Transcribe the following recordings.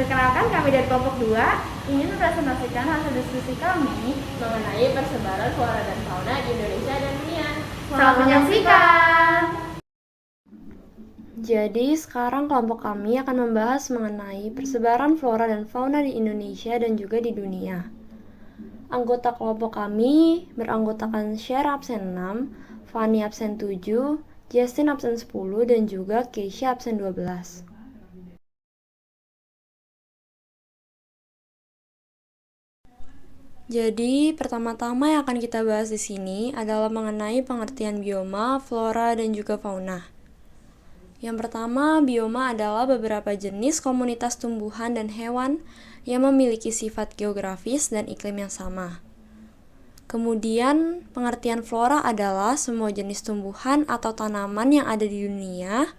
Perkenalkan, kami dari kelompok 2 ingin mempresentasikan hasil diskusi kami mengenai persebaran flora dan fauna di Indonesia dan dunia. Selamat menyaksikan. Jadi sekarang kelompok kami akan membahas mengenai persebaran flora dan fauna di Indonesia dan juga di dunia. Anggota kelompok kami beranggotakan Syera absen 6, Fanny absen 7, Justin absen 10, dan juga Keisha absen 12. Jadi, pertama-tama yang akan kita bahas di sini adalah mengenai pengertian bioma, flora, dan juga fauna. Yang pertama, bioma adalah beberapa jenis komunitas tumbuhan dan hewan yang memiliki sifat geografis dan iklim yang sama. Kemudian, pengertian flora adalah semua jenis tumbuhan atau tanaman yang ada di dunia.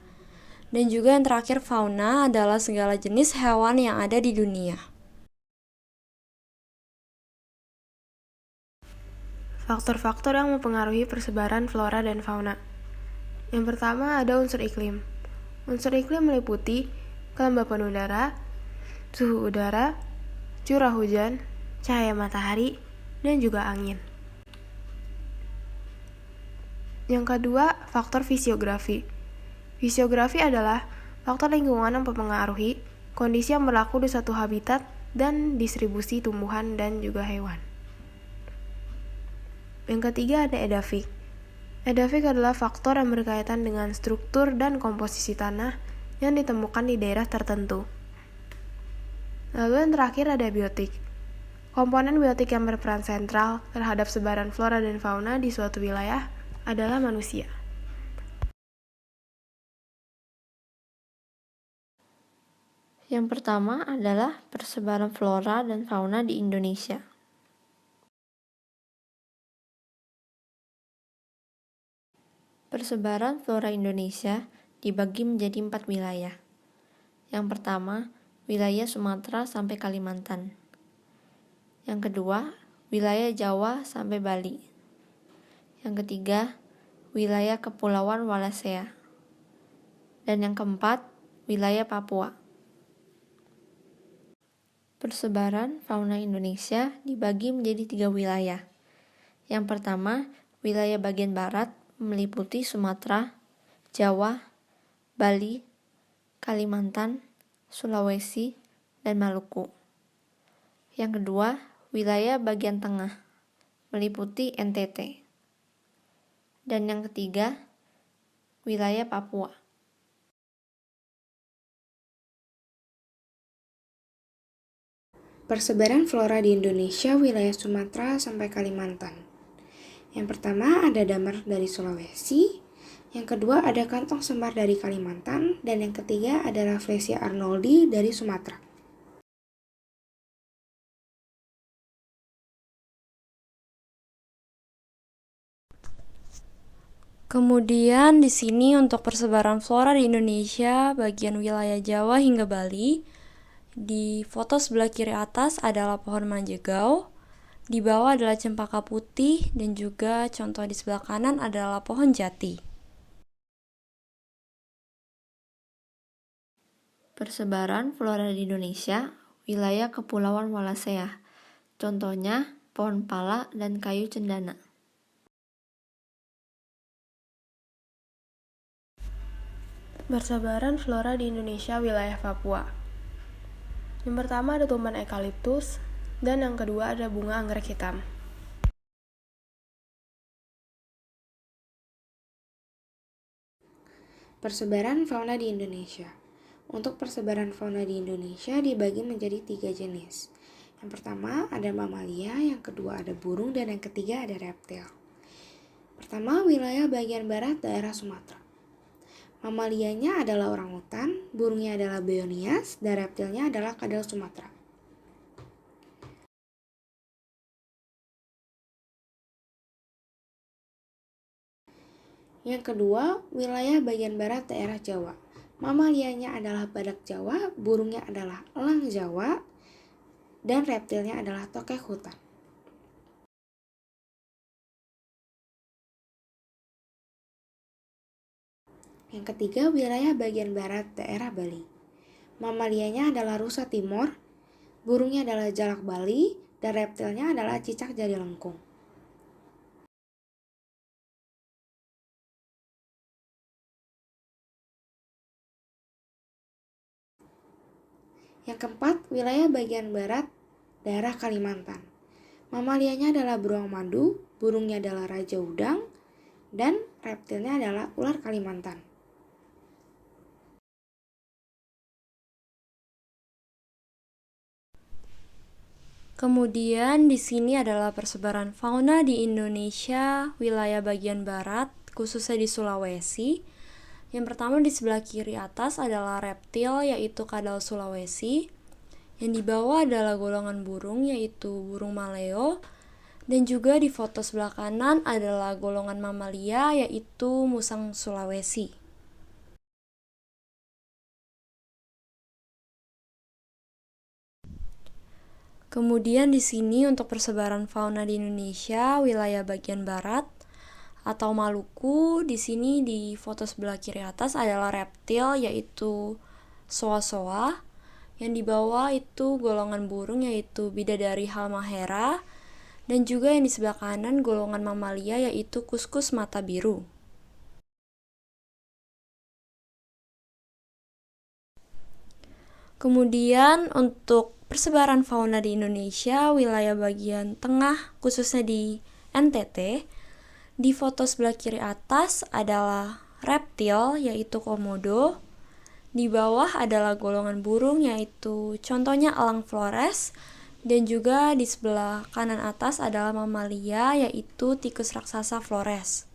Dan juga yang terakhir, fauna adalah segala jenis hewan yang ada di dunia. Faktor-faktor yang mempengaruhi persebaran flora dan fauna. Yang pertama ada unsur iklim. Unsur iklim meliputi kelembapan udara, suhu udara, curah hujan, cahaya matahari, dan juga angin. Yang kedua, faktor fisiografi. Fisiografi adalah faktor lingkungan yang mempengaruhi kondisi yang berlaku di suatu habitat dan distribusi tumbuhan dan juga hewan. Yang ketiga ada edafik. Edafik adalah faktor yang berkaitan dengan struktur dan komposisi tanah yang ditemukan di daerah tertentu. Lalu yang terakhir ada biotik. Komponen biotik yang berperan sentral terhadap sebaran flora dan fauna di suatu wilayah adalah manusia. Yang pertama adalah persebaran flora dan fauna di Indonesia. Persebaran flora Indonesia dibagi menjadi 4 wilayah. Yang pertama, wilayah Sumatera sampai Kalimantan. Yang kedua, wilayah Jawa sampai Bali. Yang ketiga, wilayah Kepulauan Wallacea. Dan yang keempat, wilayah Papua. Persebaran fauna Indonesia dibagi menjadi 3 wilayah. Yang pertama, wilayah bagian barat meliputi Sumatera, Jawa, Bali, Kalimantan, Sulawesi, dan Maluku. Yang kedua, wilayah bagian tengah meliputi NTT. Dan yang ketiga, wilayah Papua. Persebaran flora di Indonesia wilayah Sumatera sampai Kalimantan. Yang pertama ada damar dari Sulawesi, yang kedua ada kantong semar dari Kalimantan, dan yang ketiga ada Rafflesia arnoldi dari Sumatera. Kemudian di sini untuk persebaran flora di Indonesia bagian wilayah Jawa hingga Bali. Di foto sebelah kiri atas adalah pohon manjegau, di bawah adalah cempaka putih, dan juga contoh di sebelah kanan adalah pohon jati. Persebaran flora di Indonesia, wilayah Kepulauan Wallacea. Contohnya pohon pala dan kayu cendana. Persebaran flora di Indonesia wilayah Papua. Yang pertama ada tumbuhan eukaliptus, dan yang kedua ada bunga anggrek hitam. Persebaran fauna di Indonesia. Untuk persebaran fauna di Indonesia dibagi menjadi 3 jenis. Yang pertama ada mamalia, yang kedua ada burung, dan yang ketiga ada reptil. Pertama, wilayah bagian barat daerah Sumatera. Mamalianya adalah orangutan, burungnya adalah beonias, dan reptilnya adalah kadal Sumatera. Yang kedua, wilayah bagian barat daerah Jawa. Mamalianya adalah badak Jawa, burungnya adalah elang Jawa, dan reptilnya adalah tokek hutan. Yang ketiga, wilayah bagian barat daerah Bali. Mamalianya adalah rusa timor, burungnya adalah jalak Bali, dan reptilnya adalah cicak jari lengkung. Yang keempat, wilayah bagian barat daerah Kalimantan. Mamalianya adalah beruang madu, burungnya adalah raja udang, dan reptilnya adalah ular Kalimantan. Kemudian di sini adalah persebaran fauna di Indonesia, wilayah bagian barat, khususnya di Sulawesi. Yang pertama di sebelah kiri atas adalah reptil, yaitu kadal Sulawesi. Yang di bawah adalah golongan burung, yaitu burung maleo. Dan juga di foto sebelah kanan adalah golongan mamalia, yaitu musang Sulawesi. Kemudian di sini untuk persebaran fauna di Indonesia, wilayah bagian barat atau Maluku, di sini di foto sebelah kiri atas adalah reptil, yaitu soa-soa. Yang di bawah itu golongan burung, yaitu bidadari halmahera. Dan juga yang di sebelah kanan golongan mamalia, yaitu kuskus mata biru. Kemudian untuk persebaran fauna di Indonesia, wilayah bagian tengah khususnya di NTT, di foto sebelah kiri atas adalah reptil, yaitu komodo. Di bawah adalah golongan burung, yaitu contohnya elang Flores. Dan juga di sebelah kanan atas adalah mamalia, yaitu tikus raksasa Flores.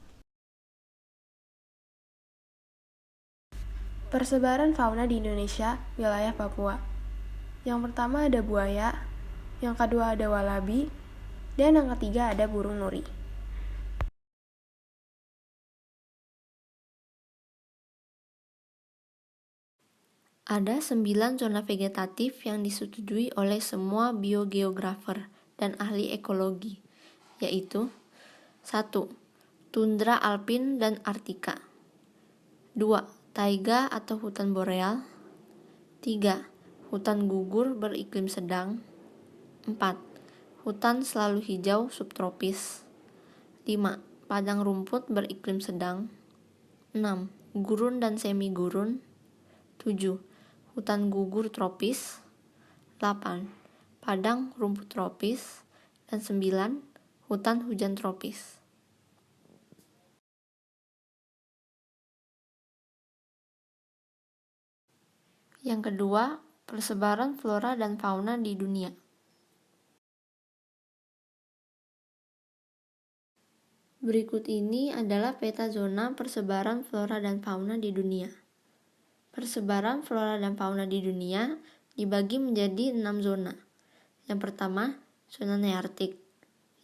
Persebaran fauna di Indonesia, wilayah Papua. Yang pertama ada buaya, yang kedua ada walabi, dan yang ketiga ada burung nuri. Ada 9 zona vegetatif yang disetujui oleh semua biogeografer dan ahli ekologi, yaitu 1. Tundra alpin dan Arktika. 2. Taiga atau hutan boreal. 3. Hutan gugur beriklim sedang. 4. Hutan selalu hijau subtropis. 5. Padang rumput beriklim sedang. 6. Gurun dan semi gurun. 7. Hutan gugur tropis. 8. Padang rumput tropis. Dan 9. Hutan hujan tropis. Yang kedua, persebaran flora dan fauna di dunia. Berikut ini adalah peta zona persebaran flora dan fauna di dunia. Persebaran flora dan fauna di dunia dibagi menjadi 6 zona. Yang pertama, zona neartik.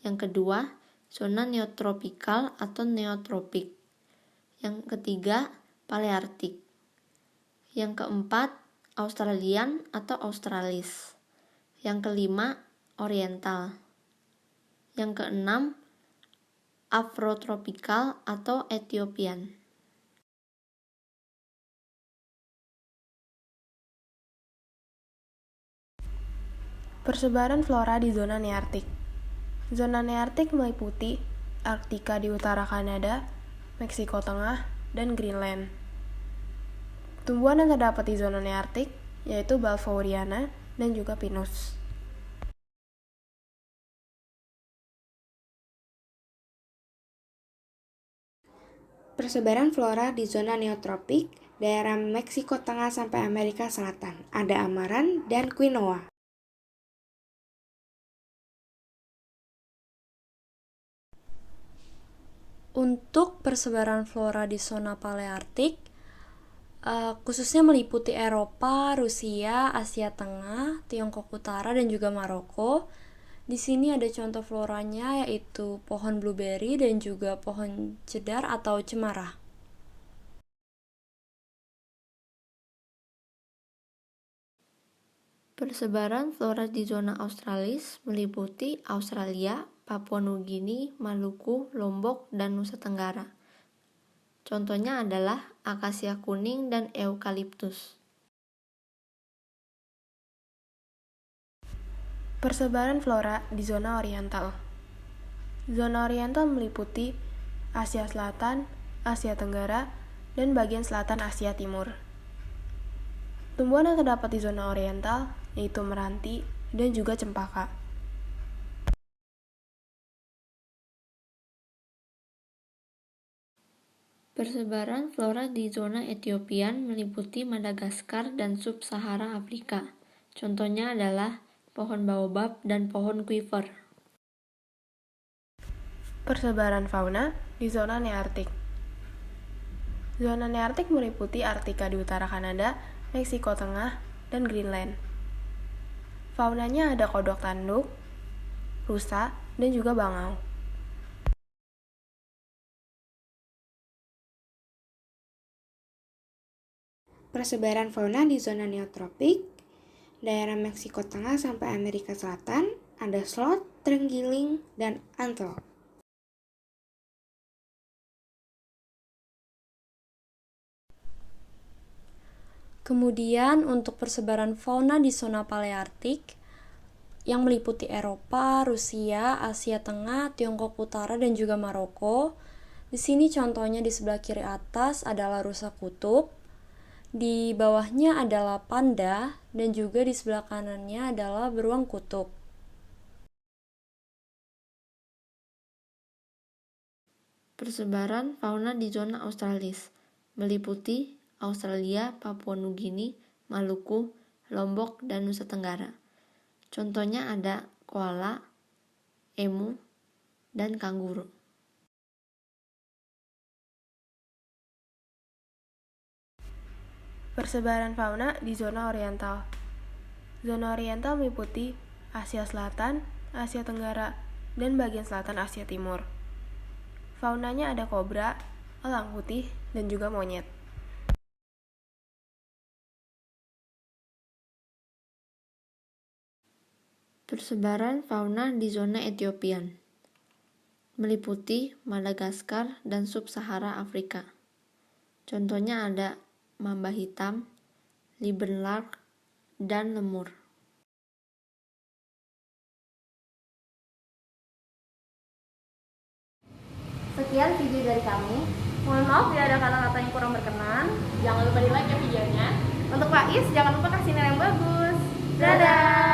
Yang kedua, zona neotropikal atau neotropik. Yang ketiga, paleartik. Yang keempat, Australian atau Australis. Yang kelima, oriental. Yang keenam, afrotropikal atau Ethiopian. Persebaran flora di zona neartik. Zona neartik meliputi Arktika di utara Kanada, Meksiko Tengah, dan Greenland. Tumbuhan yang terdapat di zona neartik yaitu Balfouriana dan juga Pinus. Persebaran flora di zona neotropik, daerah Meksiko Tengah sampai Amerika Selatan. Ada amaran dan quinoa. Untuk persebaran flora di zona paleartik, khususnya meliputi Eropa, Rusia, Asia Tengah, Tiongkok Utara, dan juga Maroko. Di sini ada contoh floranya, yaitu pohon blueberry dan juga pohon cedar atau cemara. Persebaran flora di zona Australis meliputi Australia, Papua Nugini, Maluku, Lombok, dan Nusa Tenggara. Contohnya adalah akasia kuning dan eukaliptus. Persebaran flora di zona oriental. Zona oriental meliputi Asia Selatan, Asia Tenggara, dan bagian selatan Asia Timur. Tumbuhan yang terdapat di zona oriental yaitu meranti dan juga cempaka. Persebaran flora di zona Etiopian meliputi Madagaskar dan Sub-Sahara Afrika. Contohnya adalah pohon baobab dan pohon quiver. Persebaran fauna di zona Nearktik. Zona Nearktik meliputi Arktika di utara Kanada, Meksiko Tengah, dan Greenland. Faunanya ada kodok tanduk, rusa, dan juga bangau. Persebaran fauna di zona neotropik, daerah Meksiko Tengah sampai Amerika Selatan, ada sloth, terenggiling, dan antelope. Kemudian untuk persebaran fauna di zona Palearktik yang meliputi Eropa, Rusia, Asia Tengah, Tiongkok Utara, dan juga Maroko. Di sini contohnya di sebelah kiri atas adalah rusa kutub, di bawahnya adalah panda, dan juga di sebelah kanannya adalah beruang kutub. Persebaran fauna di zona Australis meliputi Australia, Papua Nugini, Maluku, Lombok, dan Nusa Tenggara. Contohnya ada koala, emu, dan kanguru. Persebaran fauna di zona oriental. Zona oriental meliputi Asia Selatan, Asia Tenggara, dan bagian selatan Asia Timur. Faunanya ada kobra, elang putih, dan juga monyet. Persebaran fauna di zona Etiopian meliputi Madagaskar dan Sub-Sahara Afrika. Contohnya ada mamba hitam, liebenlark, dan lemur. Sekian video dari kami. Mohon maaf bila ada kata-kata yang kurang berkenan. Jangan lupa di like ya videonya. Untuk Pak Is, jangan lupa kasih nilai yang bagus. Dadah!